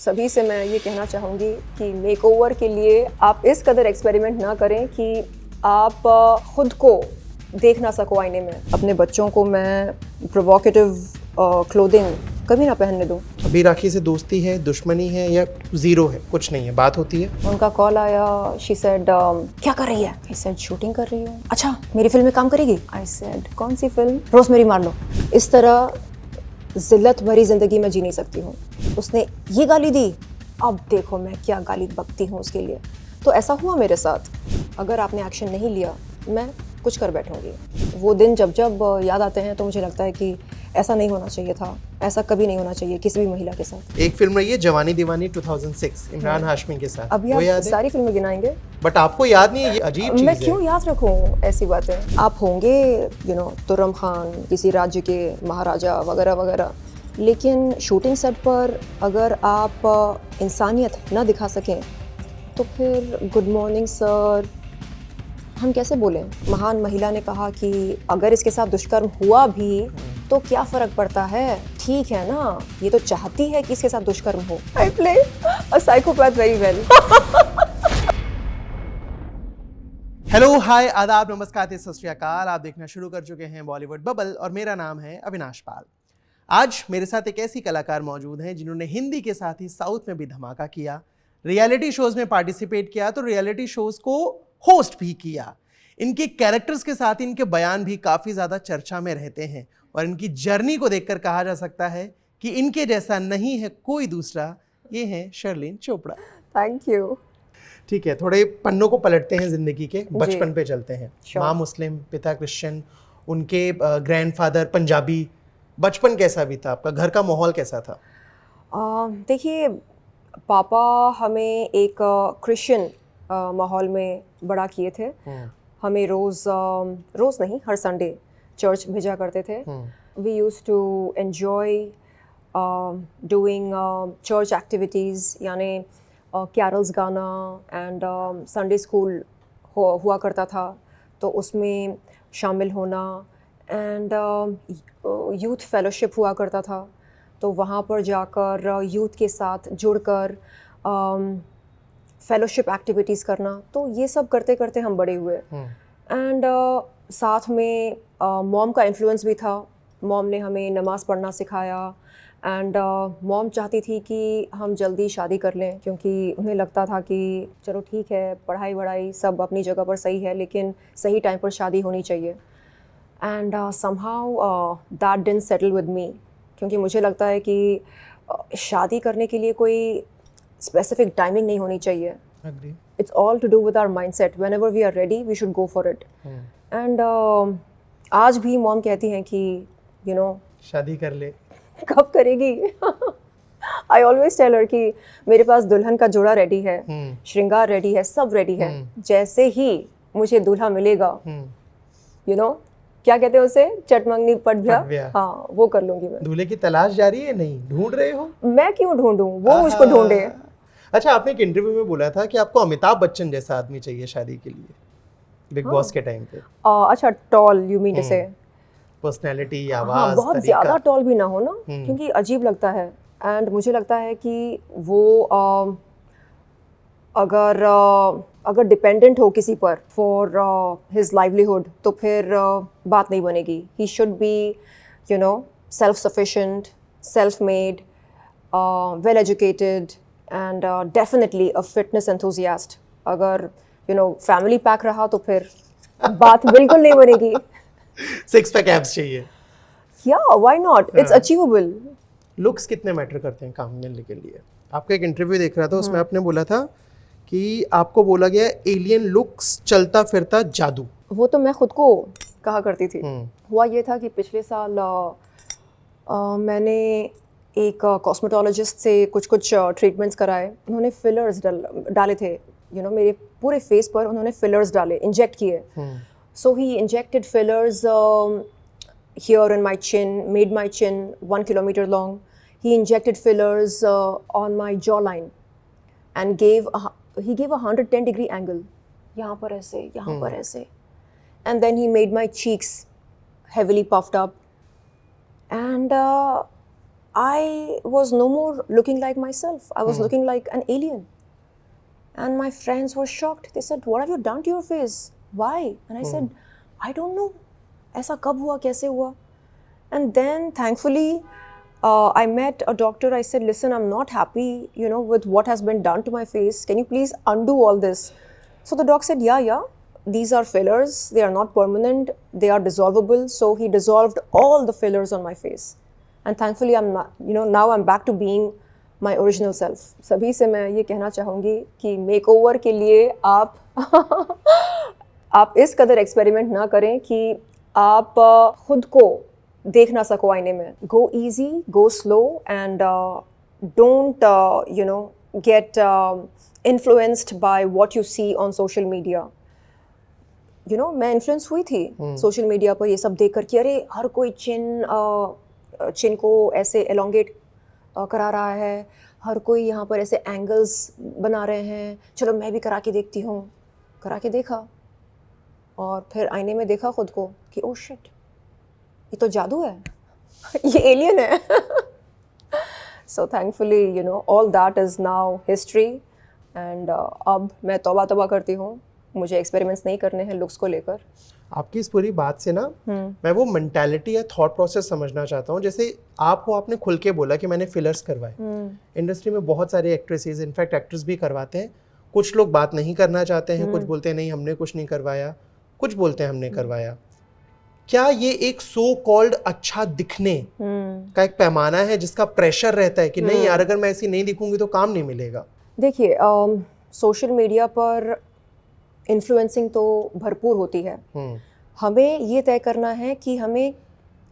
सभी से मैं ये कहना चाहूँगी कि मेकओवर के लिए आप इस कदर एक्सपेरिमेंट ना करें कि आप खुद को देख ना सको आईने में। अपने बच्चों को मैं प्रोवोकेटिव क्लोथिंग कभी ना पहनने दूँ। अभी राखी से दोस्ती है, दुश्मनी है या ज़ीरो है, कुछ नहीं है, बात होती है? उनका कॉल आया, शी सेड क्या कर रही है? आई सेड शूटिंग कर रही हूँ। अच्छा मेरी फिल्म में काम करेगी? आई सेड कौन सी फिल्म? रोज़मेरी मार लो। इस तरह जिल्लत भरी ज़िंदगी में जी नहीं सकती हूँ। उसने ये गाली दी, अब देखो मैं क्या गाली बकती हूँ उसके लिए। तो ऐसा हुआ मेरे साथ। अगर आपने एक्शन नहीं लिया मैं कुछ कर बैठूंगी। वो दिन जब जब याद आते हैं तो मुझे लगता है कि ऐसा नहीं होना चाहिए था, ऐसा कभी नहीं होना चाहिए किसी भी महिला के साथ। एक फिल्म रही है जवानी दीवानी 2006 इमरान हाशमी के साथ, अभी वो आप याद है? सारी फिल्में गिनाएंगे, बट आपको याद नहीं है, ये अजीब चीज़ मैं है। क्यों याद रखूं ऐसी बातें। आप होंगे तुर्रम खान, किसी राज्य के महाराजा वगैरह वगैरह, लेकिन शूटिंग सेट पर अगर आप इंसानियत ना दिखा सकें तो फिर गुड मॉर्निंग सर हम कैसे बोलें। महान महिला ने कहा कि अगर इसके साथ दुष्कर्म हुआ भी तो क्या फर्क पड़ता है, ठीक है ना, ये तो चाहती है कि इसके साथ दुष्कर्म हो। I play a psychopath very well. Hello, hi, आदाब, नमस्कार, सत श्री अकाल। आप देखना शुरू कर चुके हैं बॉलीवुड बबल और मेरा नाम है अविनाश पाल। आज मेरे साथ एक ऐसी कलाकार मौजूद हैं जिन्होंने हिंदी के साथ ही साउथ में भी धमाका किया, रियलिटी शोज में पार्टिसिपेट किया तो रियलिटी शोज को होस्ट भी किया। इनके कैरेक्टर्स के साथ इनके बयान भी काफ़ी ज़्यादा चर्चा में रहते हैं और इनकी जर्नी को देखकर कहा जा सकता है कि इनके जैसा नहीं है कोई दूसरा। ये हैं शर्लिन चोपड़ा। Thank you. ठीक है, थोड़े पन्नों को पलटते हैं जिंदगी के, बचपन पे चलते हैं। माँ मुस्लिम, पिता क्रिश्चियन, उनके ग्रैंडफादर पंजाबी। बचपन कैसा भी था आपका? घर का माहौल कैसा था? देखिए, पापा हमें एक क्रिश्चियन माहौल में बड़ा किए थे। हमें रोज़ नहीं, हर संडे चर्च भेजा करते थे। We used to enjoy doing church activities, यानी कैरल्स गाना, एंड संडे स्कूल हुआ करता था तो उसमें शामिल होना, एंड यूथ फेलोशिप हुआ करता था तो वहाँ पर जाकर यूथ के साथ जुड़कर फेलोशिप एक्टिविटीज़ करना। तो ये सब करते करते हम बड़े हुए। एंड साथ में मॉम का इन्फ्लुएंस भी था। मॉम ने हमें नमाज़ पढ़ना सिखाया, एंड मॉम चाहती थी कि हम जल्दी शादी कर लें क्योंकि उन्हें लगता था कि चलो ठीक है, पढ़ाई वढ़ाई सब अपनी जगह पर सही है लेकिन सही टाइम पर शादी होनी चाहिए। And somehow that didn't settle with me, क्योंकि मुझे लगता है कि शादी करने के लिए कोई स्पेसिफिक टाइमिंग नहीं होनी चाहिए। It's all to do with our mindset. Whenever we are ready we should go for it. And आज भी मॉम कहती हैं कि शादी कर ले। कब करेगी? आई ऑलवेज टेल हर कि मेरे पास दुल्हन का जोड़ा रेडी है, श्रृंगार रेडी है, सब रेडी है। जैसे ही मुझे दूल्हा मिलेगा, क्या कहते हैं उसे, चटमंगनी पट ब्याह, हाँ वो कर लूंगी मैं। दूल्हे की तलाश जारी है? नहीं ढूंढ रहे हो? मैं क्यों ढूंढूं, वो मुझको ढूंढे। अच्छा, आपने एक इंटरव्यू में बोला था कि आपको अमिताभ बच्चन जैसा आदमी चाहिए शादी के लिए, बिग बॉस के टाइम पे। अच्छा, टॉल यू मीन टू से? पर्सनैलिटी, आवाज, बहुत ज़्यादा टॉल भी ना हो ना, क्योंकि अजीब लगता है। एंड मुझे लगता है कि वो अगर डिपेंडेंट हो किसी पर फॉर हिज लाइवलीहुड तो फिर बात नहीं बनेगी। He should be self sufficient, self made, well educated, and definitely a fitness enthusiast. अगर फैमिली पैक रहा तो फिर बात बिल्कुल नहीं बनेगी। 6 पैक एब्स चाहिए। Yeah, why not? It's achievable. Looks कितने मैटर करते हैं काम मिलने के लिए? आपका एक इंटरव्यू देख रहा था, उसमें आपने बोला था कि आपको बोला गया एलियन लुक्स, चलता फिरता जादू। वो तो मैं खुद को कहा करती थी। हुआ ये था कि पिछले साल मैंने एक कॉस्मेटोलॉजिस्ट से कुछ ट्रीटमेंट्स कराए। उन्होंने फिलर्स डाले थे, मेरे पूरे फेस पर उन्होंने फिलर्स डाले, इंजेक्ट किए। So he injected fillers here in my chin, made my chin 1 kilometer long. He injected fillers on my jawline and he gave a 110-degree angle. यहाँ पर ऐसे, यहाँ पर ऐसे. And then he made my cheeks heavily puffed up. And I was no more looking like myself. I was looking like an alien. And my friends were shocked. They said, "What have you done to your face? Why?" And I said, "I don't know. ऐसा कब हुआ, कैसे हुआ?" And then thankfully, I met a doctor. I said, "Listen, I'm not happy, with what has been done to my face. Can you please undo all this?" So the doc said, yeah, these are fillers. They are not permanent. They are dissolvable. So he dissolved all the fillers on my face. And thankfully, I'm not, now I'm back to being my original self. सभी से मैं ये कहना चाहूँगी कि makeover के लिए आप आप इस कदर एक्सपेरिमेंट ना करें कि आप खुद को देख ना सको आईने में. Go easy, go slow, and don't get influenced by what you see on social media. मैं इन्फ्लुएंस हुई थी सोशल मीडिया पर ये सब देख कर कि अरे हर कोई चिन को ऐसे एलोंगेट करा रहा है, हर कोई यहाँ पर ऐसे एंगल्स बना रहे हैं, चलो मैं भी करा के देखती हूँ. करा के देखा और फिर आईने में देखा खुद को कि ओह शिट, ये तो जादू है, ये एलियन है. So thankfully, all that is now history. And अब मैं तौबा करती हूँ, मुझे एक्सपेरिमेंट्स नहीं करने हैं लुक्स को लेकर. आपकी इस पूरी बात से ना मैं वो मेंटालिटी या थॉट प्रोसेस समझना चाहता हूँ. जैसे आपने खुल के बोला कि मैंने फिलर्स करवाए. इंडस्ट्री में बहुत सारे एक्ट्रेसेस, इनफैक्ट एक्टर्स भी करवाते हैं. कुछ लोग बात नहीं करना चाहते हैं, कुछ बोलते हैं नहीं हमने कुछ नहीं करवाया, कुछ बोलते हैं हमने करवाया. क्या ये एक सो कॉल्ड अच्छा दिखने का एक पैमाना है जिसका प्रेशर रहता है कि नहीं यार अगर मैं ऐसी नहीं दिखूंगी तो काम नहीं मिलेगा? देखिए, सोशल मीडिया पर इन्फ्लुएंसिंग तो भरपूर होती है. हमें ये तय करना है कि हमें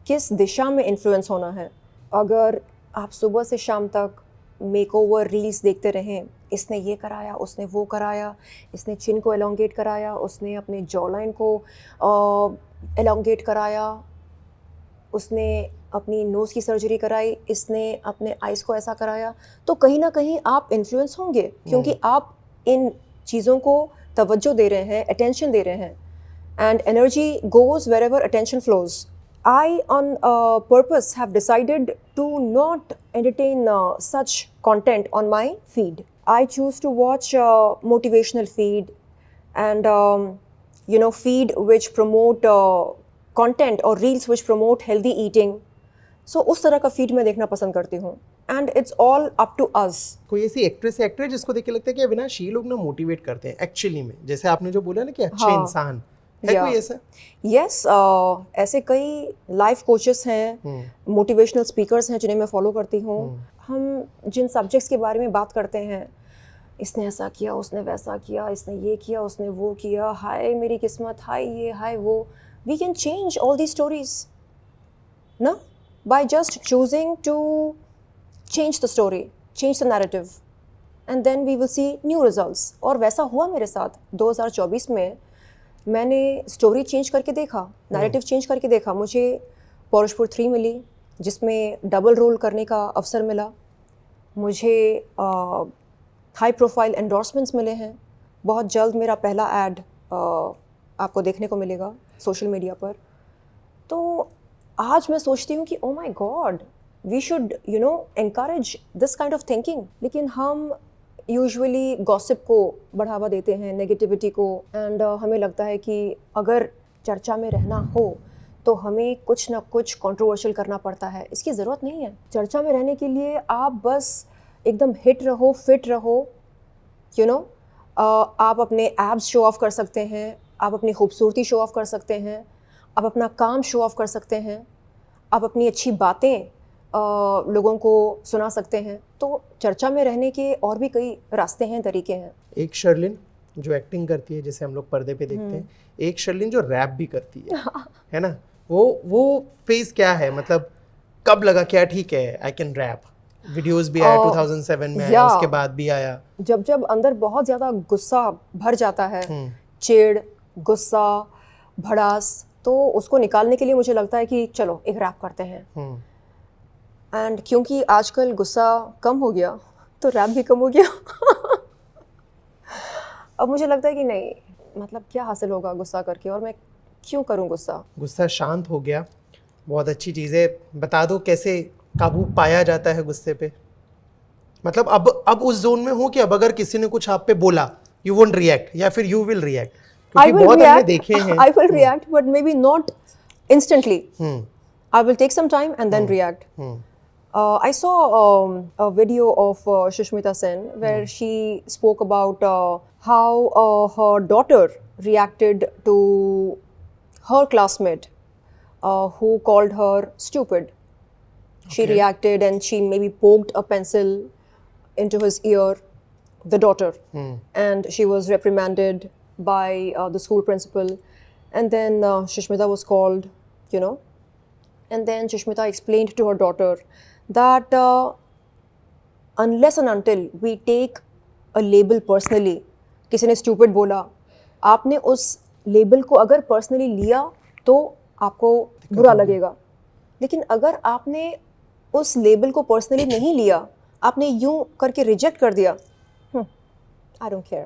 किस दिशा में इन्फ्लुएंस होना है. अगर आप सुबह से शाम तक मेकओवर रील्स देखते रहें, इसने ये कराया, उसने वो कराया, इसने चिन को एलोंगेट कराया, उसने अपने जॉ लाइन को एलोंगेट कराया, उसने अपनी नोज़ की सर्जरी कराई, इसने अपने आइज़ को ऐसा कराया, तो कहीं ना कहीं आप इन्फ्लुएंस होंगे क्योंकि आप इन चीज़ों को तवज्जो दे रहे हैं, अटेंशन दे रहे हैं. And energy goes wherever attention flows. I on purpose have decided to not entertain such content on my feed. I choose to watch motivational feed and feed which promote content or reels which promote healthy eating. So उस तरह का feed मैं देखना पसंद करती हूँ. And it's all up to us. कोई ऐसी एक्ट्रेस या एक्टर जिसको देख के लगता है कि अविनाश ये लोग ना मोटिवेट करते हैं एक्चुअली में, जैसे आपने जो बोला ना कि अच्छे इंसान है, कोई ऐसा? Yes, ऐसे कई लाइफ कोचेस हैं, मोटिवेशनल स्पीकर्स हैं जिन्हें मैं फॉलो करती हूँ. हम जिन सब्जेक्ट्स के बारे में बात करते हैं, इसने ऐसा किया, उसने वैसा किया, इसने ये किया, उसने वो किया, हाय मेरी किस्मत, हाय ये, हाय वो. We can change all the stories ना, by just choosing to change the story, change the narrative, and then we will see new results. और वैसा हुआ मेरे साथ 2024 में. मैंने स्टोरी चेंज करके देखा, नैरेटिव चेंज करके देखा. मुझे पौरुषपुर 3 मिली जिसमें डबल रोल करने का अवसर मिला. मुझे हाई प्रोफाइल एंडोर्समेंट्स मिले हैं. बहुत जल्द मेरा पहला ऐड आपको देखने को मिलेगा सोशल मीडिया पर. तो आज मैं सोचती हूँ कि oh my god, we should encourage this kind of thinking. लेकिन हम यूजुअली गॉसिप को बढ़ावा देते हैं, नेगेटिविटी को. एंड हमें लगता है कि अगर चर्चा में रहना हो तो हमें कुछ ना कुछ कंट्रोवर्शियल करना पड़ता है. इसकी ज़रूरत नहीं है. चर्चा में रहने के लिए आप बस एकदम हिट रहो, फिट रहो. आप अपने एब्स शो ऑफ कर सकते हैं, आप अपनी खूबसूरती शो ऑफ कर सकते हैं, आप अपना काम शो ऑफ कर सकते हैं, आप अपनी अच्छी बातें लोगों को सुना सकते हैं. तो चर्चा में रहने के और भी कई रास्ते हैं, तरीके हैं. एक शर्लिन जो एक्टिंग करती है जैसे हम लोग पर्दे पे देखते हैं, एक शर्लिन जो रैप भी करती है ना, वो फेज क्या है? मतलब कब लगा क्या ठीक है आई कैन रैप? वीडियोस भी आया 2007 में आया, उसके बाद भी आया. जब अंदर बहुत ज़्यादा गुस्सा भर जाता है, चिढ़, गुस्सा, भड़ास, तो उसको निकालने के लिए मुझे लगता है कि चलो एक रैप करते हैं. एंड क्योंकि आजकल गुस्सा कम हो गया तो रैप भी कम हो गया. अब मुझे लगता है कि नहीं, मतलब क्या हासिल होगा गुस्सा करके, और मैं क्यों करूं गुस्सा. गुस्सा शांत हो गया, बहुत अच्छी चीज़ है. बता दो कैसे काबू पाया जाता है गुस्से पे? मतलब अब उस जोन में हो कि अब अगर किसी ने कुछ आप पे बोला, यू वोंट रिएक्ट या फिर यू विल रिएक्ट? क्योंकि बहुत हमने देखे हैं। I will react, but maybe not instantly. I will take some time and then react. I saw a video of Shushmita Sen where she spoke about how her daughter reacted to her classmate who called her stupid. She reacted and she maybe poked a pencil into his ear, the daughter, and she was reprimanded by the school principal. And then Shushmita was called, you know, and then Shushmita explained to her daughter that unless and until we take a label personally, किसी ने stupid बोला, आपने उस label को अगर personally लिया तो आपको बुरा लगेगा, लेकिन अगर आपने उस लेबल को पर्सनली नहीं लिया, आपने यूं करके रिजेक्ट कर दिया, आई डोंट केयर,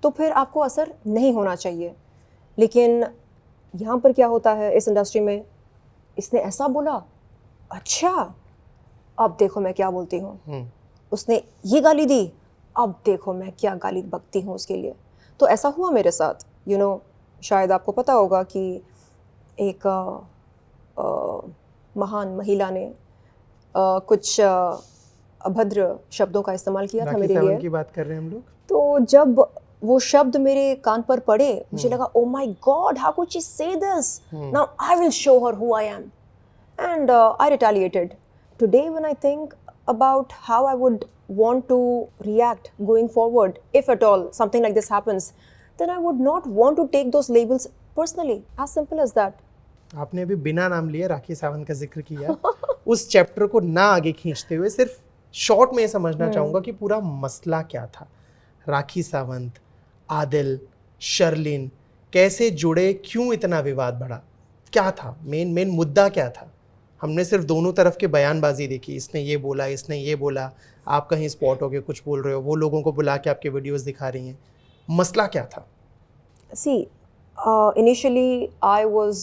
तो फिर आपको असर नहीं होना चाहिए। लेकिन यहाँ पर क्या होता है इस इंडस्ट्री में, इसने ऐसा बोला, अच्छा अब देखो मैं क्या बोलती हूँ, उसने ये गाली दी, अब देखो मैं क्या गाली बकती हूँ उसके लिए। तो ऐसा हुआ मेरे साथ, यू नो, शायद आपको पता होगा कि एक महान महिला ने कुछ अभद्र शब्दों का इस्तेमाल किया था मेरे लिए। की बात कर रहे हैं हम लोग। तो जब वो शब्द मेरे कान पर पड़े, मुझे लगा, oh my God, how could she say this, now I will show her who I am, and I retaliated. Today when I think about how I would want to react going forward, if at all something like this happens, then I would not want to take those labels personally. As simple as that. आपने अभी बिना नाम लिए राखी सावंत का जिक्र किया। उस chapter को ना आगे खींचते हुए सिर्फ शॉर्ट में समझना चाहूँगा कि पूरा मसला क्या था। राखी सावंत, आदिल, शर्लिन कैसे जुड़े, क्यों इतना विवाद बढ़ा, क्या था मेन मुद्दा क्या था? हमने सिर्फ दोनों तरफ के बयानबाजी देखी, इसने ये बोला, इसने ये बोला, आप कहीं स्पॉट होके कुछ बोल रहे हो, वो लोगों को बुला के आपके वीडियोस दिखा रही हैं, मसला क्या था? See, initially I was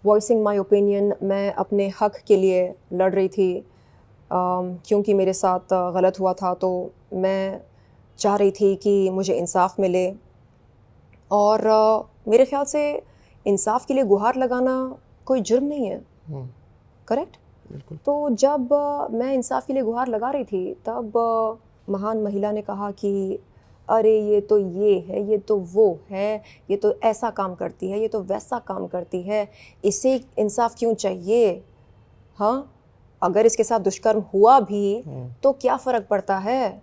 voicing my opinion. मैं अपने हक के लिए लड़ रही थी, क्योंकि मेरे साथ गलत हुआ था, तो मैं चाह रही थी कि मुझे इंसाफ मिले। और मेरे ख्याल से इंसाफ के लिए गुहार लगाना कोई जुर्म नहीं है, करेक्ट? बिल्कुल। तो जब मैं इंसाफ के लिए गुहार लगा रही थी, तब महान महिला ने कहा कि अरे ये तो ये है, ये तो वो है, ये तो ऐसा काम करती है, ये तो वैसा काम करती है, इसे इंसाफ क्यों चाहिए? हाँ, अगर इसके साथ दुष्कर्म हुआ भी तो क्या फ़र्क पड़ता है,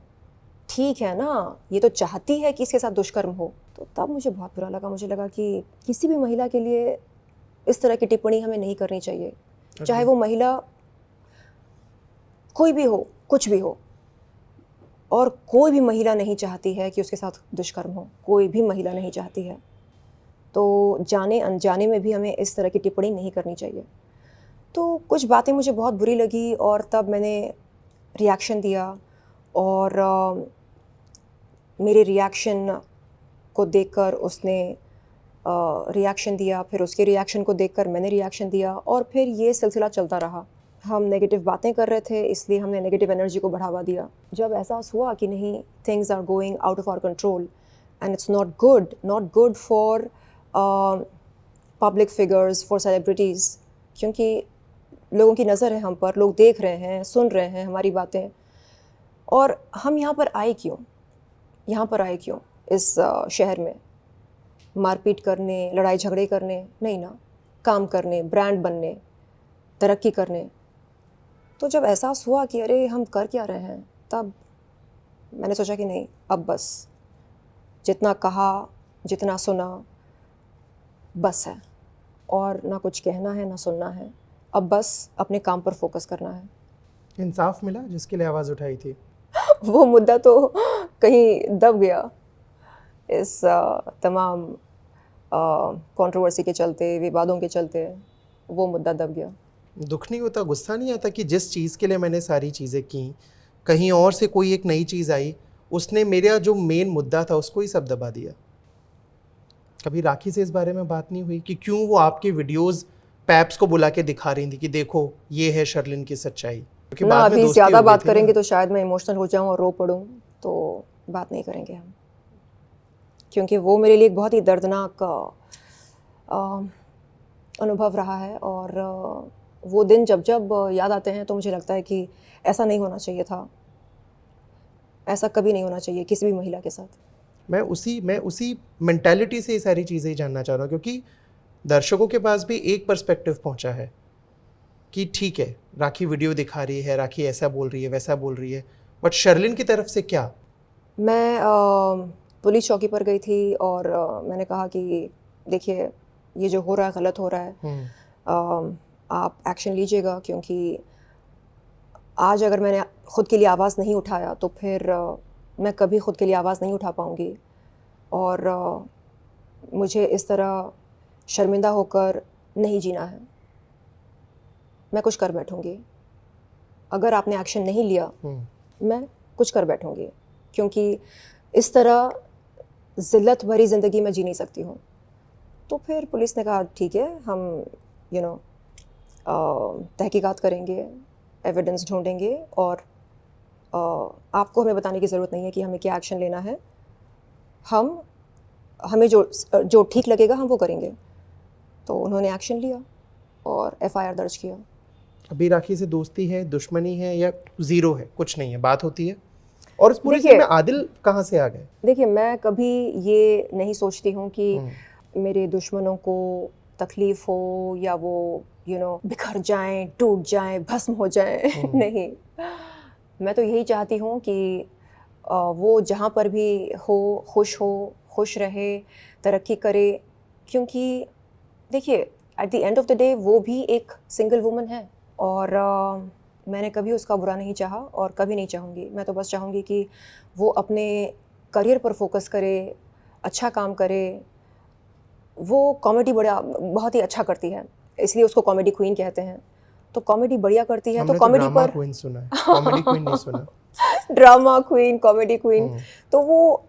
ठीक है ना, ये तो चाहती है कि इसके साथ दुष्कर्म हो। तो तब मुझे बहुत बुरा लगा, मुझे लगा कि किसी भी महिला के लिए इस तरह की टिप्पणी हमें नहीं करनी चाहिए, चाहे वो महिला कोई भी हो, कुछ भी हो। और कोई भी महिला नहीं चाहती है कि उसके साथ दुष्कर्म हो, कोई भी महिला नहीं चाहती है। तो जाने अनजाने में भी हमें इस तरह की टिप्पणी नहीं करनी चाहिए। तो कुछ बातें मुझे बहुत बुरी लगी और तब मैंने रिएक्शन दिया, और मेरे रिएक्शन को देखकर उसने रिएक्शन दिया, फिर उसके रिएक्शन को देखकर मैंने रिएक्शन दिया, और फिर ये सिलसिला चलता रहा। हम नेगेटिव बातें कर रहे थे, इसलिए हमने नेगेटिव एनर्जी को बढ़ावा दिया। जब एहसास हुआ कि नहीं, things are going out of our control and it's not good for public figures, for celebrities, क्योंकि लोगों की नज़र है हम पर, लोग देख रहे हैं, सुन रहे हैं हमारी बातें। और हम यहाँ पर आए क्यों इस शहर में? मारपीट करने, लड़ाई झगड़े करने नहीं ना, काम करने, ब्रांड बनने, तरक्की करने। तो जब एहसास हुआ कि अरे हम कर क्या रहे हैं, तब मैंने सोचा कि नहीं, अब बस, जितना कहा, जितना सुना, बस है, और ना कुछ कहना है ना सुनना है, अब बस अपने काम पर फोकस करना है। इंसाफ मिला जिसके लिए आवाज़ उठाई थी? वो मुद्दा तो कहीं दब गया इस तमाम कंट्रोवर्सी के चलते, विवादों के चलते, वो मुद्दा दब गया। दुख नहीं होता, गुस्सा नहीं आता कि जिस चीज़ के लिए मैंने सारी चीज़ें की, कहीं और से कोई एक नई चीज़ आई, उसने मेरा जो मेन मुद्दा था उसको ही सब दबा दिया? कभी राखी से इस बारे में बात नहीं हुई कि क्यों वो आपके वीडियोस पैप्स को बुला के दिखा रही थी कि देखो ये है शर्लिन की सच्चाई, क्योंकि ना बाद में अभी दोस्ती ज़्यादा हो गई बात थी ना। करेंगे तो शायद मैं इमोशनल हो जाऊं और रो पड़ूं, तो बात नहीं करेंगे हम, क्योंकि वो मेरे लिए एक बहुत ही दर्दनाक अनुभव रहा है। और वो दिन जब जब याद आते हैं तो मुझे लगता है कि ऐसा नहीं होना चाहिए था, ऐसा कभी नहीं होना चाहिए किसी भी महिला के साथ। मैं उसी मेंटालिटी से ये सारी चीज़ें जानना चाह रहा हूँ, क्योंकि दर्शकों के पास भी एक पर्सपेक्टिव पहुँचा है कि ठीक है राखी वीडियो दिखा रही है, राखी ऐसा बोल रही है वैसा बोल रही है, बट शर्लिन की तरफ से क्या? मैं पुलिस चौकी पर गई थी और मैंने कहा कि देखिए ये जो हो रहा है गलत हो रहा है, आप एक्शन लीजिएगा, क्योंकि आज अगर मैंने ख़ुद के लिए आवाज़ नहीं उठाया तो फिर मैं कभी ख़ुद के लिए आवाज़ नहीं उठा पाऊँगी, और मुझे इस तरह शर्मिंदा होकर नहीं जीना है। मैं कुछ कर बैठूँगी, अगर आपने एक्शन नहीं लिया मैं कुछ कर बैठूँगी, क्योंकि इस तरह ज़िल्लत भरी ज़िंदगी में जी नहीं सकती हूँ। तो फिर पुलिस ने कहा ठीक है, हम तहकीकात करेंगे, एविडेंस ढूंढेंगे, और आपको हमें बताने की ज़रूरत नहीं है कि हमें क्या एक्शन लेना है, हमें जो ठीक लगेगा हम वो करेंगे। तो उन्होंने एक्शन लिया और FIR दर्ज किया। अभी राखी से दोस्ती है, दुश्मनी है, या ज़ीरो है, कुछ नहीं है, बात होती है? और इस पूरी चीज़ में आदिल कहाँ से आ गए? देखिए मैं कभी ये नहीं सोचती हूँ कि मेरे दुश्मनों को तकलीफ़ हो या वो बिखर जाएं, टूट जाएं, भस्म हो जाएं। नहीं, मैं तो यही चाहती हूँ कि वो जहाँ पर भी हो, खुश रहे, तरक्की करे, क्योंकि देखिए at the end of the day वो भी एक सिंगल वुमन है, और मैंने कभी उसका बुरा नहीं चाहा और कभी नहीं चाहूँगी। मैं तो बस चाहूँगी कि वो अपने करियर पर फोकस करे, अच्छा काम करे। वो कॉमेडी बहुत ही अच्छा करती है, इसलिए उसको कॉमेडी क्वीन कहते हैं। तो कॉमेडी बढ़िया करती है, तो कॉमेडी पर क्वीन सुना है, कॉमेडी क्वीन नहीं सुना। Drama queen, comedy queen. तो वो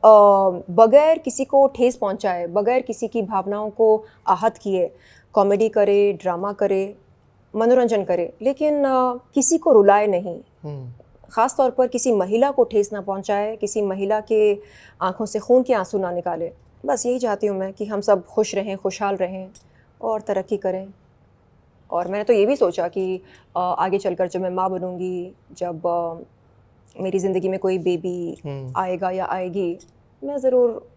बगैर किसी को ठेस पहुंचाए, बगैर किसी की भावनाओं को आहत किए कॉमेडी करे, ड्रामा करे, मनोरंजन करे, लेकिन किसी को रुलाए नहीं, ख़ास तौर पर किसी महिला को ठेस ना पहुंचाए, किसी महिला के आंखों से खून के आंसू ना निकाले। बस यही चाहती हूँ मैं कि हम सब खुश रहें, खुशहाल रहें और तरक्की करें। और मैंने तो ये भी सोचा कि आगे चलकर जब मैं माँ बनूँगी, जब मेरी ज़िंदगी में कोई बेबी आएगा या आएगी, मैं ज़रूर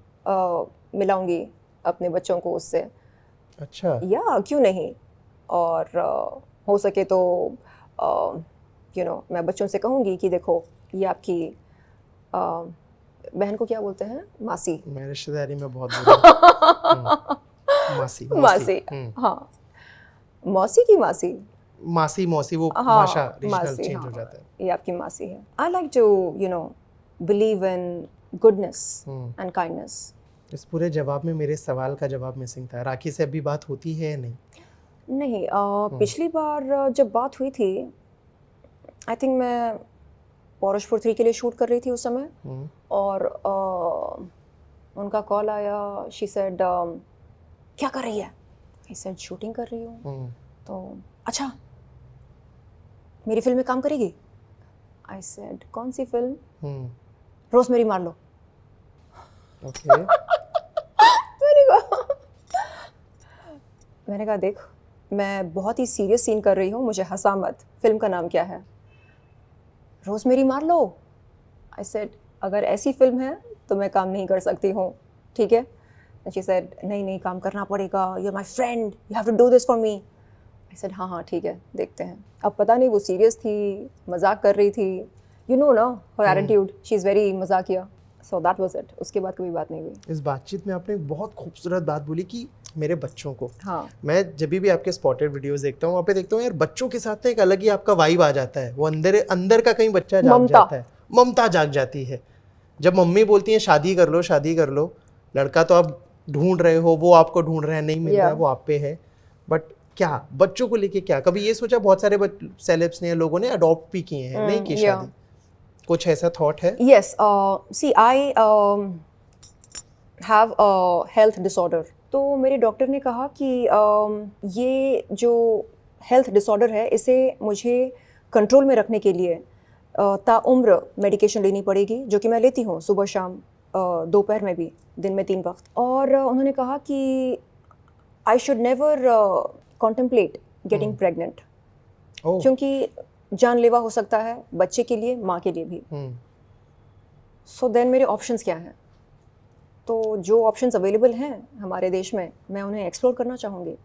मिलाऊंगी अपने बच्चों को उससे। अच्छा, या क्यों नहीं। और हो सके तो मैं बच्चों से कहूँगी कि देखो ये आपकी बहन को क्या बोलते हैं, मासी। मेरे रिश्तेदारी में बहुत मासी। हाँ, मौसी की मासी, मौसी वो भाषा रीजनल चेंज हो हाँ, जाता है। ये आपकी मासी है। I like to believe in goodness and kindness. इस पूरे जवाब में मेरे सवाल का जवाब मिसिंग था। राखी से अभी बात होती है या नहीं? नहीं, पिछली बार जब बात हुई थी, आई थिंक मैं पौरुषपुर 3 के लिए शूट कर रही थी उस समय, और उनका कॉल आया। शी सेड क्या कर रही है? आई सेड शूटिंग कर रही हूँ। तो अच्छा मेरी फिल्म में काम करेगी? आई सेड कौन सी फिल्म? रोज़मेरी मार लो। ओके। मैंने कहा देख, मैं बहुत ही सीरियस सीन कर रही हूँ, मुझे हंसा मत। फिल्म का नाम क्या है? रोज़मेरी मार लो। आई सेड अगर ऐसी फिल्म है तो मैं काम नहीं कर सकती हूँ, ठीक है? एंड शी सेड नहीं काम करना पड़ेगा, you are my friend, you have to do this for me. I said हाँ ठीक है, देखते हैं। अब पता नहीं वो सीरियस थी, मजाक कर रही थी, यू नो ना हर एटीट्यूड, शी इज़ वेरी मजाकिया। So that was it. उसके बाद कभी बात नहीं हुई। इस बातचीत में आपने एक बहुत खूबसूरत बात बोली कि मेरे बच्चों को। हाँ, मैं जब भी आपके स्पॉटेड वीडियोस देखता हूँ, वहाँ पे देखता हूँ यार बच्चों के साथ एक अलग ही आपका वाइब आ जाता है। वो अंदर का कहीं बच्चा जाग जाता है, ममता जाग जाती है। जब मम्मी बोलती है शादी कर लो, लड़का तो आप ढूंढ रहे हो, वो आपको ढूंढ रहे हैं, नहीं मिल रहा है, वो आप पे है, बट क्या बच्चों को लेके क्या कभी ये सोचा? बहुत सारे सेलेब्स ने, लोगों ने अडॉप्ट भी किए हैं, नहीं की शादी, कुछ ऐसा थॉट है? Yes, see I have a health disorder, तो मेरे डॉक्टर ने कहा कि ये जो हेल्थ डिसऑर्डर है इसे मुझे कंट्रोल में रखने के लिए ताउम्र मेडिकेशन लेनी पड़ेगी, जो कि मैं लेती हूँ सुबह शाम, दोपहर में भी, दिन में 3 वक्त। और उन्होंने कहा कि I should never contemplate getting pregnant, क्योंकि जानलेवा हो सकता है बच्चे के लिए, माँ के लिए भी। सो देन मेरे ऑप्शंस क्या हैं? तो जो ऑप्शंस अवेलेबल हैं हमारे देश में, मैं उन्हें एक्सप्लोर करना चाहूँगी।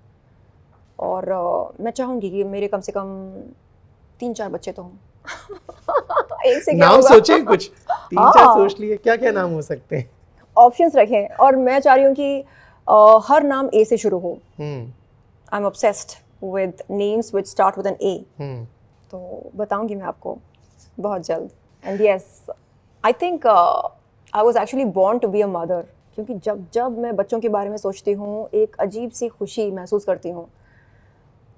और मैं चाहूँगी कि मेरे कम से कम 3-4 बच्चे तो हों। एक से क्या नाम होगा? सोचें कुछ, 3-4 सोच लिए, क्या क्या नाम हो सकते हैं? ऑप्शंस रखें, और मैं चाह रही हूँ कि हर नाम ए से शुरू हो। I am obsessed with names which start with N A. तो बताऊंगी मैं आपको बहुत जल्द। And yes, I think I was actually born to be a mother, क्योंकि जब जब मैं बच्चों के बारे में सोचती हूँ एक अजीब सी खुशी महसूस करती हूँ।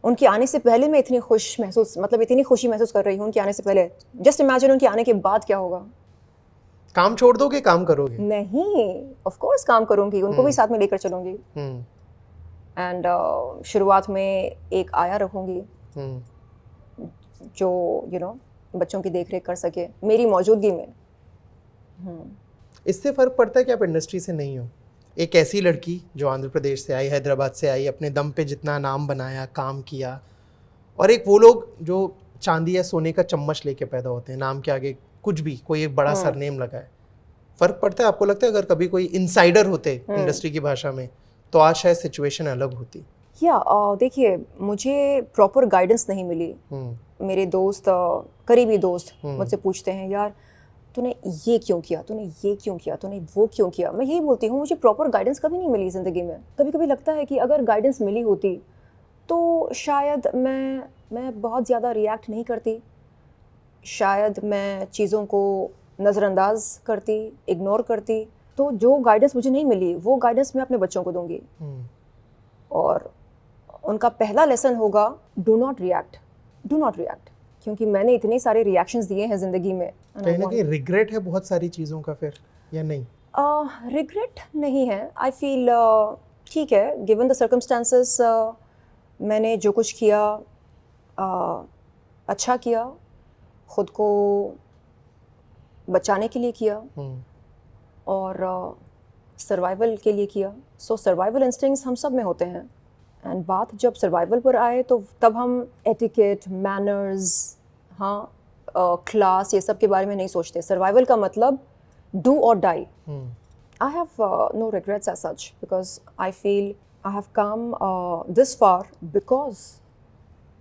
उनके आने से पहले मैं इतनी खुशी महसूस कर रही हूँ उनके आने से पहले। जस्ट इमेजिन उनके आने के बाद क्या होगा। काम छोड़ दोगे, काम करोगे? नहीं, ऑफ कोर्स काम करूँगी, उनको भी साथ में लेकर चलूँगी। एंड शुरुआत में एक आया रखूँगी जो बच्चों की देखरेख कर सके मेरी मौजूदगी में। इससे फर्क पड़ता है कि आप इंडस्ट्री से नहीं हो? एक ऐसी लड़की जो आंध्र प्रदेश से आई, हैदराबाद से आई, अपने दम पे जितना नाम बनाया, काम किया, और एक वो लोग जो चांदी या सोने का चम्मच लेके पैदा होते हैं, नाम के आगे कुछ भी, कोई एक बड़ा सरनेम लगा है। फर्क पड़ता है? आपको लगता है अगर कभी कोई इनसाइडर होते इंडस्ट्री की भाषा में तो आज शायद सिचुएशन अलग होती? देखिए, मुझे प्रॉपर गाइडेंस नहीं मिली। मेरे दोस्त, करीबी दोस्त मुझसे पूछते हैं, यार तूने ये क्यों किया, तूने ये क्यों किया, तूने वो क्यों किया। मैं यही बोलती हूँ, मुझे प्रॉपर गाइडेंस कभी नहीं मिली ज़िंदगी में। कभी कभी लगता है कि अगर गाइडेंस मिली होती तो शायद मैं बहुत ज़्यादा रिएक्ट नहीं करती, शायद मैं चीज़ों को नज़रअंदाज करती, इग्नोर करती। तो जो गाइडेंस मुझे नहीं मिली वो गाइडेंस मैं अपने बच्चों को दूंगी। और उनका पहला लेसन होगा, डू नॉट रिएक्ट, क्योंकि मैंने इतने सारे रिएक्शंस दिए हैं ज़िंदगी में। कहीं ना कहीं रिग्रेट है बहुत सारी चीज़ों का फिर, या नहीं? रिग्रेट नहीं है, आई फील ठीक है, गिवन द सर्कमस्टांसेस मैंने जो कुछ किया अच्छा किया, खुद को बचाने के लिए किया और सर्वाइवल के लिए किया। सो सर्वाइवल इंस्टिंक्ट्स हम सब में होते हैं। एंड बात जब सर्वाइवल पर आए तो तब हम एटिकेट, मैनर्स, क्लास, ये सब के बारे में नहीं सोचते। सर्वाइवल का मतलब डू और die. I have no regrets as such, because I feel I have come this far because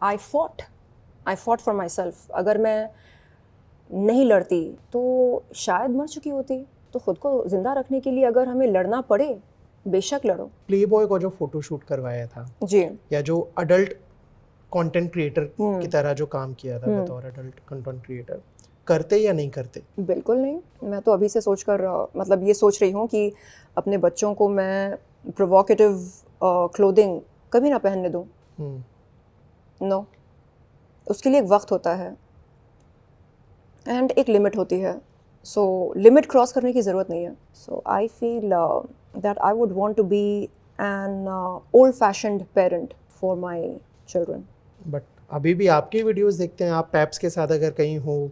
I fought for myself. अगर मैं नहीं लड़ती तो शायद मर चुकी होती। तो खुद को जिंदा रखने के लिए अगर हमें लड़ना पड़े, बेशक लड़ो। प्लेबॉय को जो फोटोशूट करवाया था जी, या जो अडल्ट कंटेंट क्रिएटर की तरह जो काम किया था बतौर अडल्ट कंटेंट क्रिएटर, करते या नहीं करते? बिल्कुल नहीं। मैं तो अभी से सोचकर मतलब ये सोच रही हूँ कि अपने बच्चों को मैं प्रोवोकेटिव क्लोथिंग कभी ना पहनने दूँ। नो, उसके लिए एक वक्त होता है एंड एक लिमिट होती है। सो लिमिट क्रॉस करने की ज़रूरत नहीं है। So I feel that I would want to be an old fashioned parent for my children. But अभी भी आपके वीडियोस देखते हैं, आप पैप्स के साथ अगर कहीं हो,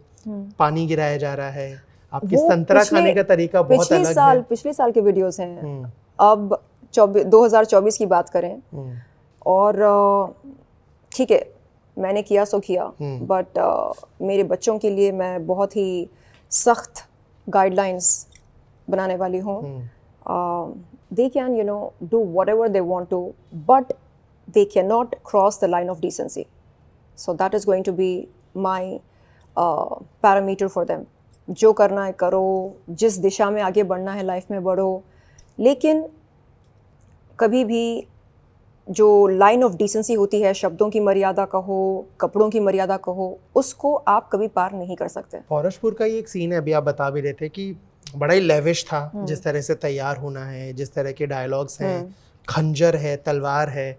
पानी गिराया जा रहा है, आपकी संतरा खाने का तरीका बहुत अलग है। पिछले साल के वीडियोस हैं। अब 2024 की बात करें और ठीक है, मैंने किया सो किया, बट मेरे बच्चों के लिए मैं बहुत ही सख्त गाइडलाइंस बनाने वाली हूँ। They can do whatever they want to, but they cannot cross the line of decency. So that is going to be my parameter for them. जो करना है करो, जिस दिशा में आगे बढ़ना है लाइफ में बढ़ो, लेकिन कभी भी जो लाइन ऑफ डिसेंसी होती है, शब्दों की मर्यादा कहो, कपड़ों की मर्यादा कहो, उसको आप कभी पार नहीं कर सकते। फॉरेस्टपुर का ही एक सीन है, अभी आप बता भी रहे थे कि बड़ा ही लेविश था, जिस तरह से तैयार होना है, जिस तरह के डायलॉग्स हैं, खंजर है, तलवार है,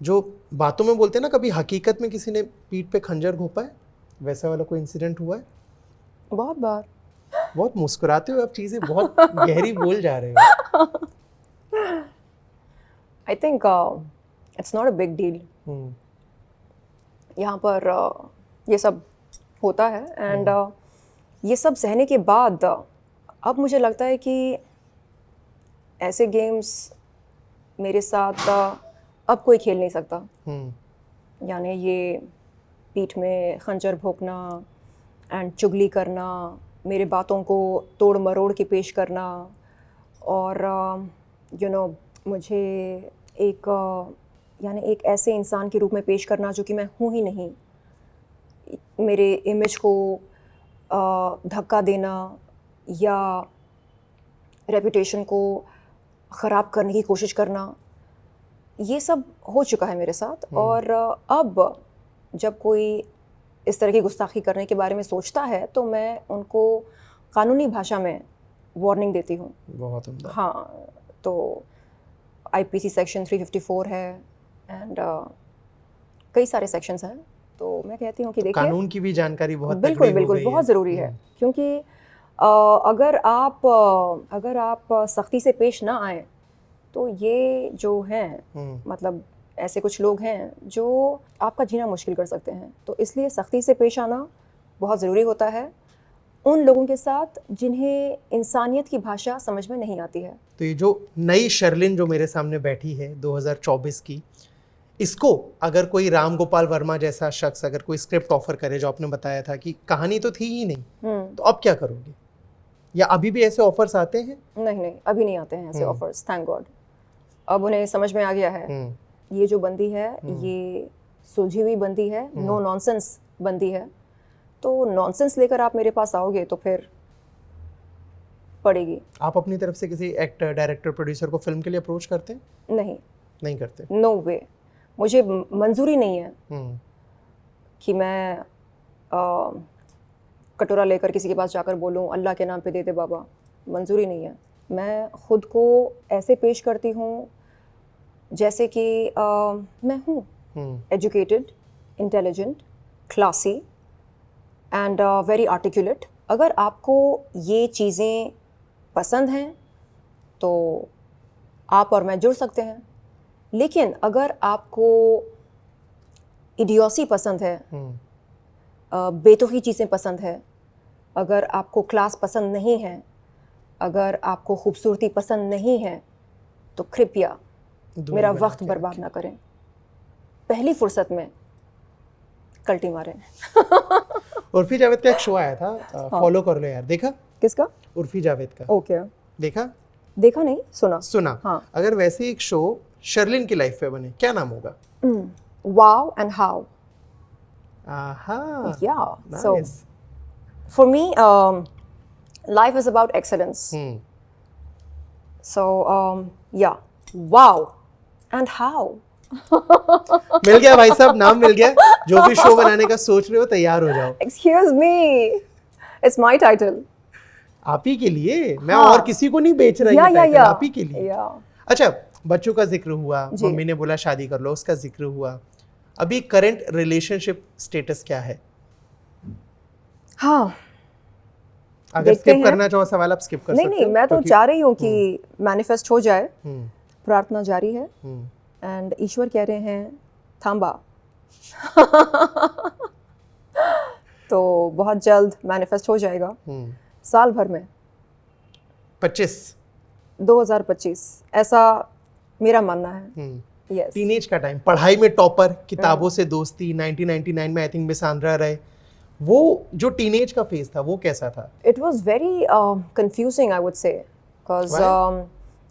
जो बातों में बोलते हैं ना, कभी हकीकत में किसी ने पीठ पे खंजर घोंपा है? वैसा वाला कोई इंसिडेंट हुआ है? बहुत बार। बहुत मुस्कुराते हो आप, चीज़ें बहुत गहरी बोल जा रहे हो। आई think it's not a big deal. यहाँ पर ये सब होता है एंड ये सब सहने के बाद अब मुझे लगता है कि ऐसे गेम्स मेरे साथ अब कोई खेल नहीं सकता. यानी ये पीठ में खंजर भोंकना एंड चुगली करना, मेरे बातों को तोड़ मरोड़ के पेश करना और मुझे एक यानी एक ऐसे इंसान के रूप में पेश करना जो कि मैं हूँ ही नहीं. मेरे इमेज को धक्का देना या रेपुटेशन को ख़राब करने की कोशिश करना, ये सब हो चुका है मेरे साथ. और अब जब कोई इस तरह की गुस्ताखी करने के बारे में सोचता है तो मैं उनको कानूनी भाषा में वार्निंग देती हूँ. बहुत उम्दा. हाँ, तो आईपीसी सेक्शन 354 है एंड कई सारे सेक्शंस हैं. तो मैं कहती हूँ कि देखिए, कानून की भी जानकारी बहुत बिल्कुल बिल्कुल बहुत ज़रूरी है. क्योंकि अगर आप सख्ती से पेश ना आए तो ये जो हैं मतलब ऐसे कुछ लोग हैं जो आपका जीना मुश्किल कर सकते हैं. तो इसलिए सख्ती से पेश आना बहुत ज़रूरी होता है उन लोगों के साथ जिन्हें इंसानियत की भाषा समझ में नहीं आती है. तो ये जो नई शर्लिन जो मेरे सामने बैठी है 2024 की, इसको अगर कोई राम गोपाल वर्मा जैसा शख्स अगर कोई स्क्रिप्ट ऑफर करे, जो आपने बताया था कि कहानी तो थी ही नहीं, तो अब क्या करोगे? या अभी भी ऐसे ऑफर्स आते हैं? नहीं, अभी नहीं आते हैं ऐसे ऑफर्स, थैंक गॉड. अब उन्हें समझ में आ गया है ये जो बंदी है ये सुलझी हुई बंदी है, नो नॉनसेंस बंदी है. तो नॉनसेंस लेकर आप मेरे पास आओगे तो फिर पड़ेगी. आप अपनी तरफ से किसी एक्टर, डायरेक्टर, प्रोड्यूसर को फिल्म के लिए अप्रोच करते हैं? नहीं करते. नो वे. मुझे मंजूरी नहीं है कि मैं कटोरा लेकर किसी के पास जाकर बोलूं अल्लाह के नाम पे दे दे बाबा. मंजूरी नहीं है. मैं खुद को ऐसे पेश करती हूँ जैसे कि मैं हूँ educated, intelligent, classy and very articulate. अगर आपको ये चीज़ें पसंद हैं तो आप और मैं जुड़ सकते हैं. लेकिन अगर आपको इडियोसी पसंद है, बेतुकी चीज़ें पसंद है, अगर आपको क्लास पसंद नहीं है, अगर आपको खूबसूरती पसंद नहीं है, तो कृपया मेरा वक्त बर्बाद ना करें. पहली फुर्सत में कल्टी मारें. उर्फी जावेद का एक शो आया था, फॉलो कर लो यार. देखा? किसका? उर्फी जावेद का. ओके. देखा नहीं, सुना. हाँ. अगर वैसे एक शो शर्लिन की लाइफ पे बने, क्या नाम होगा? Wow and how. Aha. Yeah. Nice. So for me, life is about excellence. So yeah, wow and how. मिल गया भाई साहब, नाम मिल गया. जो भी शो बनाने का सोच रहे हो तैयार हो जाओ. Excuse me, it's my title. आप ही के लिए. मैं और किसी को नहीं बेच रही. Yeah. आप ही के लिए. अच्छा, बच्चों का जिक्र हुआ, मम्मी ने बोला शादी कर लो, उसका जिक्र हुआ. अभी करंट रिलेशनशिप स्टेटस क्या है? हाँ, अगर स्किप करना चाहो सवाल, आप स्किप कर सकते हो. नहीं, मैं तो चाह रही हूँ कि मैनिफेस्ट हो जाए. प्रार्थना जारी है एंड ईश्वर कह रहे हैं थांबा. तो बहुत जल्द मैनिफेस्ट हो जाएगा. साल भर में 2025 ऐसा मेरा मानना है. Yes. टीनेज का टाइम, पढ़ाई में टॉपर, किताबों से दोस्ती. 1999 में आई थिंक मिस आंध्रा रहे. वो जो टीनेज का फेज था वो कैसा था? It was very confusing, I would say, because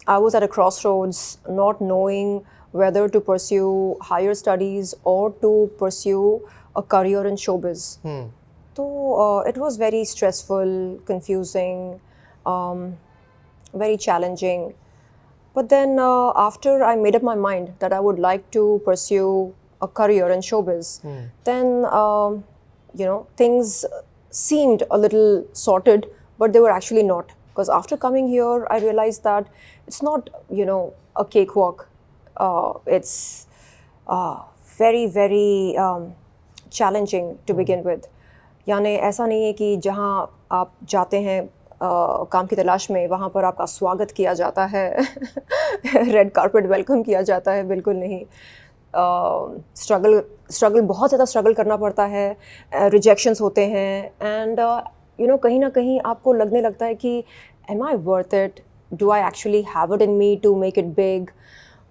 I was at a crossroads, not knowing whether to pursue higher studies or to pursue a career in showbiz. So it was very stressful, confusing, very challenging. But then after I made up my mind that I would like to pursue a career in showbiz, then things seemed a little sorted, but they were actually not. Because after coming here, I realized that it's not a cakewalk. It's very very challenging to begin with. यानी ऐसा नहीं है कि जहाँ आप जाते हैं काम की तलाश में, वहाँ पर आपका स्वागत किया जाता है रेड कारपेट वेलकम किया जाता है, बिल्कुल नहीं। स्ट्रगल बहुत ज़्यादा स्ट्रगल करना पड़ता है, रिजेक्शंस होते हैं, एंड कहीं ना कहीं आपको लगने लगता है कि am I worth it, do I actually have it in me to make it big,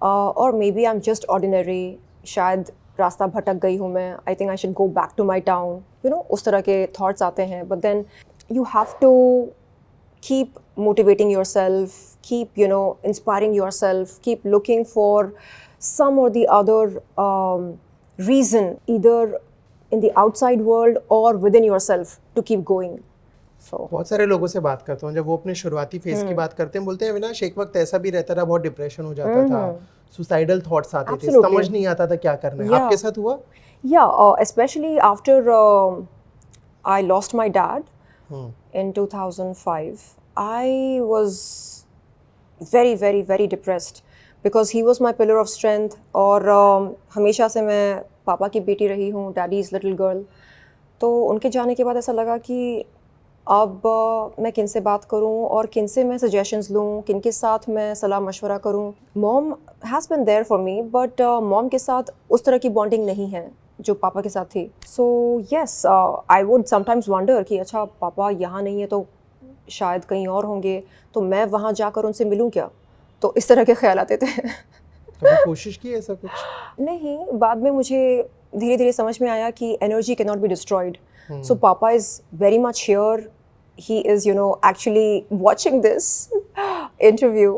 और maybe I am just ordinary, शायद रास्ता भटक गई हूँ मैं, I think I should go back to my town, उस तरह के थॉट्स आते हैं। But then you have to keep motivating yourself, keep inspiring yourself, keep looking for some or the other reason, either in the outside world or within yourself, to keep going. So बहुत सारे लोगों से बात करता हूँ, जब वो अपने शुरुआती फेज की बात करते हैं, बोलते हैं अविनाश एक वक्त ऐसा भी रहता था, बहुत डिप्रेशन हो जाता था, सुसाइडल थॉट्स आते थे, समझ नहीं आता था क्या करना है। आपके साथ हुआ? especially after I lost my dad in 2005, I was very very very depressed because he was my pillar of strength, और हमेशा से मैं पापा की बेटी रही हूँ, डैडीज लिटिल गर्ल। तो उनके जाने के बाद ऐसा लगा कि अब मैं किन से बात करूँ और किन से मैं सजेशंस लूँ, किन के साथ मैं सलाह मशवरा करूँ। Mom has been there for me, but mom के साथ उस तरह की बॉन्डिंग नहीं है जो पापा के साथ थी। So yes, I would sometimes wonder कि अच्छा पापा यहाँ नहीं है तो शायद कहीं और होंगे, तो मैं वहाँ जाकर उनसे मिलूँ क्या? तो इस तरह के ख्याल आते थे। कभी कोशिश की ऐसा कुछ? नहीं, बाद में मुझे धीरे धीरे समझ में आया कि energy can not be destroyed. So पापा is very much here, he is actually watching this interview.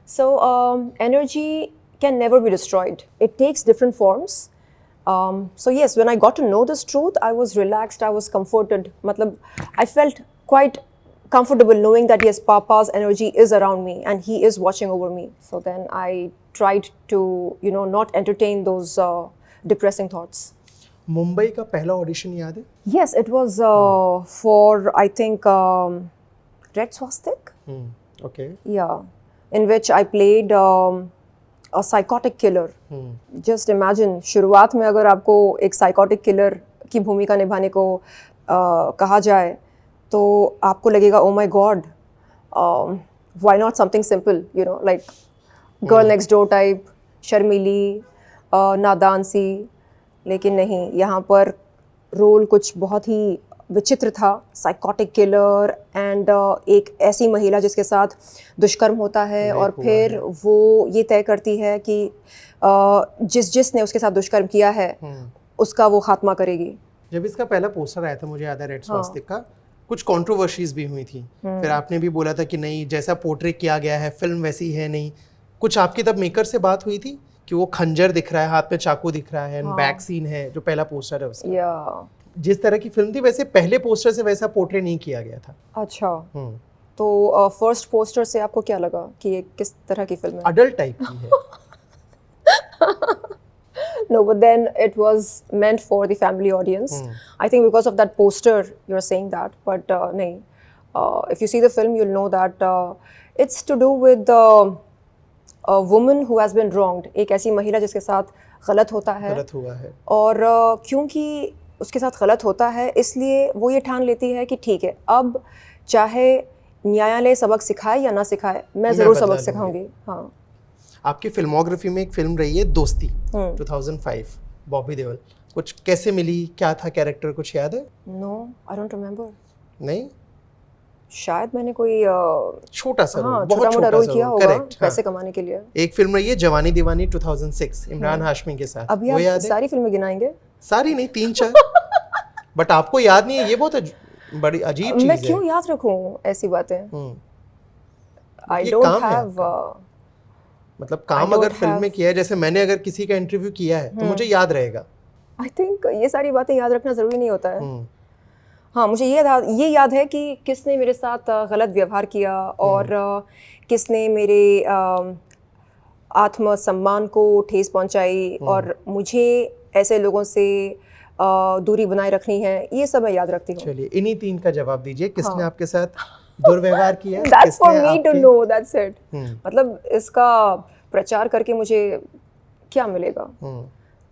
So energy can never be destroyed, it takes different forms. So yes, when I got to know this truth, I was relaxed, I was comforted, matlab I felt quite comfortable knowing that yes, papa's energy is around me and he is watching over me. So then I tried to not entertain those depressing thoughts. Mumbai का पहला audition याद है? Yes, it was for I think Red Swastik. Okay. Yeah, in which I played a psychotic killer. Just imagine, शुरुआत में अगर आपको एक psychotic killer की भूमिका निभाने को कहा जाए, तो आपको लगेगा oh my God, why not something simple, like girl next door type, शर्मीली, नादान सी। लेकिन नहीं, यहाँ पर रोल कुछ बहुत ही विचित्र था, साइकोटिक किलर, एंड एक ऐसी महिला जिसके साथ दुष्कर्म होता है और फिर वो ये तय करती है कि जिसने उसके साथ दुष्कर्म किया है उसका वो खात्मा करेगी। जब इसका पहला पोस्टर आया था, मुझे याद है रेड स्वास्तिक का, कुछ कंट्रोवर्सीज भी हुई थी, फिर आपने भी बोला था कि नहीं, जैसा पोर्ट्रेट किया गया है फिल्म वैसी है नहीं। कुछ आपकी तब मेकर से बात हुई थी कि वो खंजर दिख रहा है, हाथ में चाकू दिख रहा है, बैक सीन है जो पहला पोस्टर है उसका। जिस तरह की फिल्म थी वैसे पहले पोस्टर से वैसा पोर्ट्रेट नहीं किया गया था। अच्छा, तो फर्स्ट पोस्टर से आपको क्या लगा कि ये किस तरह की फिल्म है? अडल्ट टाइप की है। No, but then it was meant for the family audience. I think because of that poster you're saying that, but nahi. If you see the film, you'll know that it's to do with a woman who has been wronged. एक ऐसी महिला जिसके साथ गलत होता है, गलत हुआ है, और क्योंकि उसके साथ गलत होता है इसलिए वो ये ठान लेती है कि ठीक है, अब चाहे न्यायालय सबक सिखाए या ना सिखाए, मैं ज़रूर सबक सिखाऊंगी। हाँ। आपकी फिल्मोग्राफी में एक फिल्म रही है दोस्ती, 2005, बॉबी देओल। कुछ कैसे मिली, क्या था कैरेक्टर, कुछ याद है? No, I don't remember. नहीं, शायद मैंने कोई छोटा सा रोल, बहुत छोटा रोल किया होगा पैसे कमाने के लिए। एक फिल्म रही है जवानी दीवानी 2006, इमरान हाशमी के साथ। अभी आप सारी फिल्में गिनाएंगे? सारी नहीं, 3-4। बट आपको याद नहीं है, ये बहुत बड़ी अजीब चीज है। मैं क्यों याद रखूं ऐसी बातें? आई डोंट हैव, मतलब काम अगर फिल्म में किया है, जैसे मैंने अगर किसी का इंटरव्यू किया है तो मुझे याद रहेगा। आई थिंक ये सारी बातें याद रखना जरूरी नहीं होता है। हाँ, मुझे ये याद है कि किसने मेरे साथ गलत व्यवहार किया और किसने मेरे आत्मसम्मान को ठेस पहुंचाई, और मुझे ऐसे लोगों से दूरी बनाए रखनी है, ये सब मैं याद रखती हूँ। चलिए, इन्हीं 3 का जवाब दीजिए। किसने आपके साथ दुर्व्यवहार किया? That's for me to know, that's it. मतलब इसका प्रचार करके मुझे क्या मिलेगा?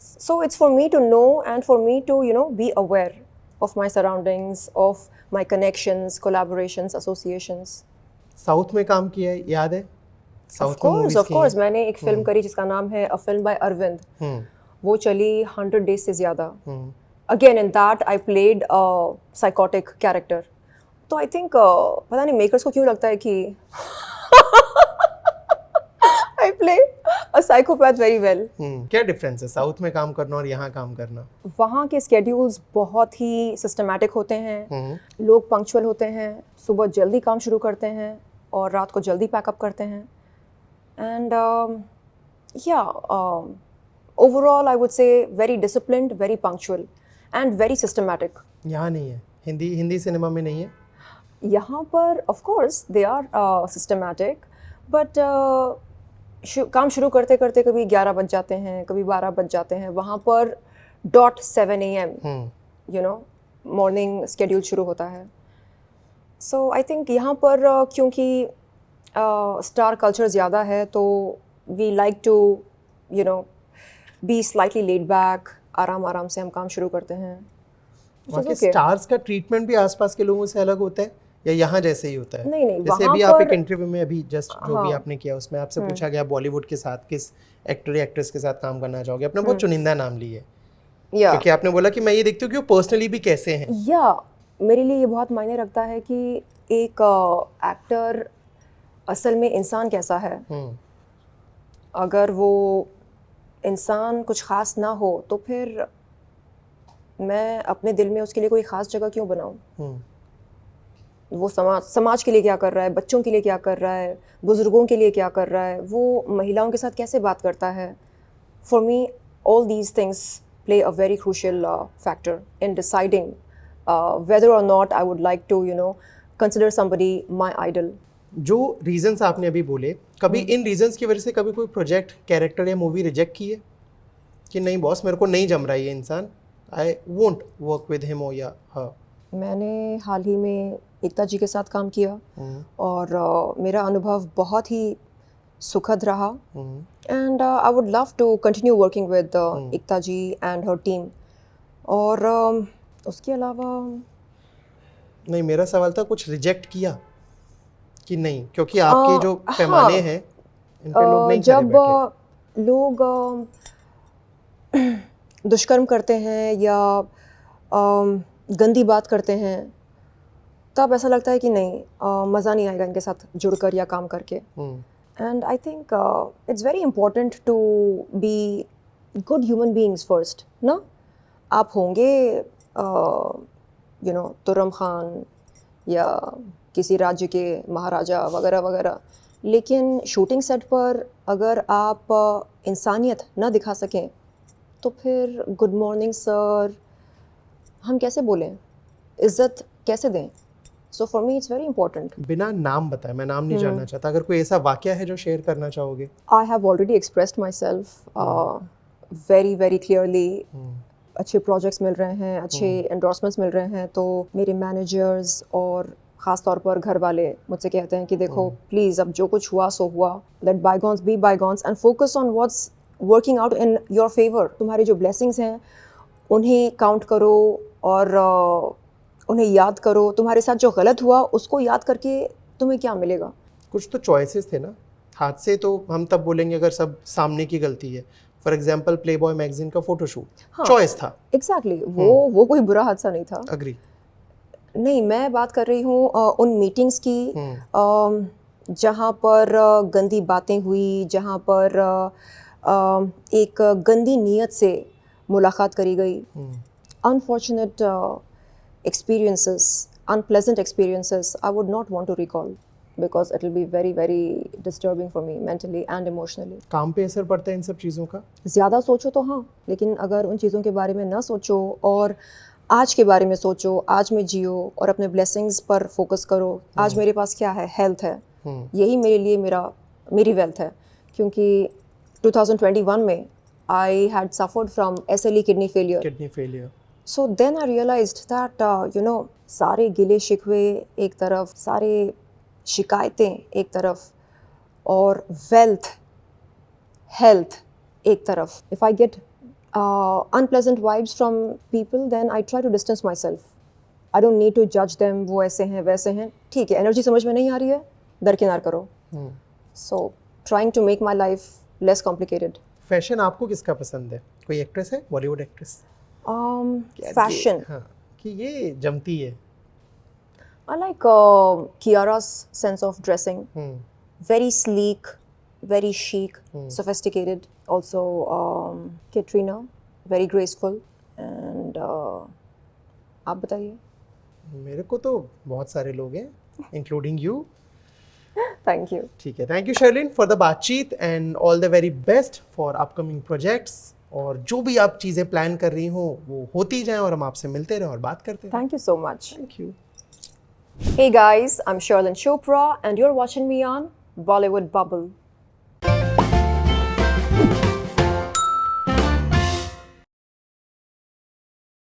So it's for me to know and for me to be aware of my surroundings, of my connections, collaborations, associations. South में काम किया है, याद है? Of course. मैंने एक फिल्म करी जिसका नाम है A Film by Arvind. वो चली 100 days से ज़्यादा. Again, in that I played a psychotic character. तो I think पता नहीं makers को क्यों लगता है कि I play a psychopath very well. क्या डिफरेंस है साउथ में काम करना और यहाँ काम करना? वहाँ के schedules बहुत ही systematic होते हैं. लोग punctual होते हैं. सुबह जल्दी काम शुरू करते हैं और रात को जल्दी पैकअप करते हैं. And overall I would say very disciplined, very punctual and very systematic. यहाँ नहीं है, हिंदी सिनेमा में नहीं है? यहाँ पर of course they are systematic, but काम शुरू करते करते कभी 11 बज जाते हैं, कभी 12 बज जाते हैं. वहाँ पर .7 AM you know morning schedule शुरू होता है. So I think यहाँ पर क्योंकि स्टार कल्चर ज़्यादा है तो we like to you know be slightly laid back. आराम से हम काम शुरू करते हैं. वहाँ के स्टार्स का ट्रीटमेंट भी आसपास के लोगों से अलग होता है या यहाँ जैसे ही होता है? नहीं जैसे अभी आप एक इंटरव्यू में अभी जस्ट जो भी आपने किया उसमें आपसे पूछा गया बॉलीवुड के साथ किस एक्टर या एक्ट्रेस के साथ काम करना चाहोगे. आपने बहुत चुनिंदा नाम लिए क्योंकि आपने बोला कि मैं ये देखती हूँ कि वो पर्सनली भी कैसे हैं. मेरे लिए ये बहुत मायने रखता है कि एक एक्टर असल में इंसान कैसा है. अगर वो इंसान कुछ ख़ास ना हो तो फिर मैं अपने दिल में उसके लिए कोई ख़ास जगह क्यों बनाऊं. वो समाज के लिए क्या कर रहा है, बच्चों के लिए क्या कर रहा है, बुज़ुर्गों के लिए क्या कर रहा है, वो महिलाओं के साथ कैसे बात करता है. For me all these things play a very crucial factor in deciding whether or not I would like to consider somebody my idol. जो रीजंस आपने अभी बोले, कभी इन रीजंस की वजह से कभी कोई प्रोजेक्ट, कैरेक्टर या मूवी रिजेक्ट की है कि नहीं बॉस मेरे को नहीं जम रहा है ये इंसान, I won't work with him और या हर? मैंने हाल ही में एकता जी के साथ काम किया और मेरा अनुभव बहुत ही सुखद रहा. And I would love to continue working with Ekta ji and her team. और उसके अलावा नहीं, मेरा सवाल था कुछ रिजेक्ट किया कि नहीं, क्योंकि आपके जो पैमाने हैं इन पे लोग नहीं जब लोग दुष्कर्म करते हैं या गंदी बात करते हैं तब ऐसा लगता है कि नहीं मज़ा नहीं आएगा इनके साथ जुड़कर या काम करके. And I think it's very important to be good human beings first ना. आप होंगे तुर्रम खान या किसी राज्य के महाराजा वगैरह वगैरह, लेकिन शूटिंग सेट पर अगर आप इंसानियत ना दिखा सकें तो फिर गुड मॉर्निंग सर हम कैसे बोलें, इज़्ज़त कैसे दें. So for me it's very important. बिना नाम बताए, मैं नाम नहीं जानना चाहता, अगर कोई ऐसा वाकया है जो शेयर करना चाहोगे? I have already expressed my self very very clearly. अच्छे प्रोजेक्ट्स मिल रहे हैं, अच्छे एंडोर्समेंट्स मिल रहे हैं तो मेरे मैनेजर्स और ख़ास तौर पर घर वाले मुझसे कहते हैं कि देखो प्लीज़ अब जो कुछ हुआ सो हुआ, let bygones be bygones and focus on what's working out in your favour. तुम्हारी जो ब्लेसिंग्स हैं उन्हें काउंट करो और उन्हें याद करो. तुम्हारे साथ जो गलत हुआ उसको याद करके तुम्हें क्या मिलेगा. कुछ तो चॉइसेस थे ना, हादसे तो हम तब बोलेंगे अगर सब सामने की गलती है. फॉर एग्जाम्पल प्लेबॉय मैगजीन का फोटोशूट चॉइस था. एग्जैक्टली वो कोई बुरा हादसा नहीं था. अग्री. नहीं, मैं बात कर रही हूँ उन मीटिंग्स की जहाँ पर गंदी बातें हुई, जहाँ पर एक गंदी नीयत से मुलाकात करी गई. Unfortunate experiences, unpleasant experiences, I would not want to recall because it will be very very disturbing for me mentally and emotionally. काम पे असर पड़ता है इन सब चीज़ों का? ज़्यादा सोचो तो हाँ, लेकिन अगर उन चीज़ों के बारे में ना सोचो और आज के बारे में सोचो, आज में जियो और अपने ब्लेसिंग्स पर फोकस करो. आज मेरे पास क्या है? हेल्थ है. यही मेरे लिए मेरी वेल्थ है. क्योंकि 2021 में I had suffered from SLE kidney failure. So then I realized that सारे गिले शिकवे एक तरफ, सारे शिकायतें एक तरफ और वेल्थ, हेल्थ एक तरफ. If I get unpleasant vibes from people, then I try to distance myself. I don't need to जज देम, वो ऐसे हैं वैसे हैं, ठीक है, एनर्जी समझ में नहीं आ रही है, दरकिनार करो. So trying to make my life less complicated. Fashion आपको किसका पसंद है? कोई एक्ट्रेस है, बॉलीवुड एक्ट्रेस? फैशन, हाँ, कि ये जमती है. I like Kiara's sense of dressing. Very sleek, very chic, sophisticated. Also, Katrina, very graceful. And आप बताइए. मेरे को तो बहुत सारे लोग हैं, इंक्लूडिंग यू. Thank you. ठीक है, thank you Sherlyn for the बातचीत and all the very best for upcoming projects. और जो भी आप चीज़ें प्लान कर रही हो वो होती जाएं और हम आपसे मिलते रहें और बात करते रहें. Thank you so much. Thank you. Hey guys, I'm Sharlin Chopra and you're watching me on Bollywood Bubble.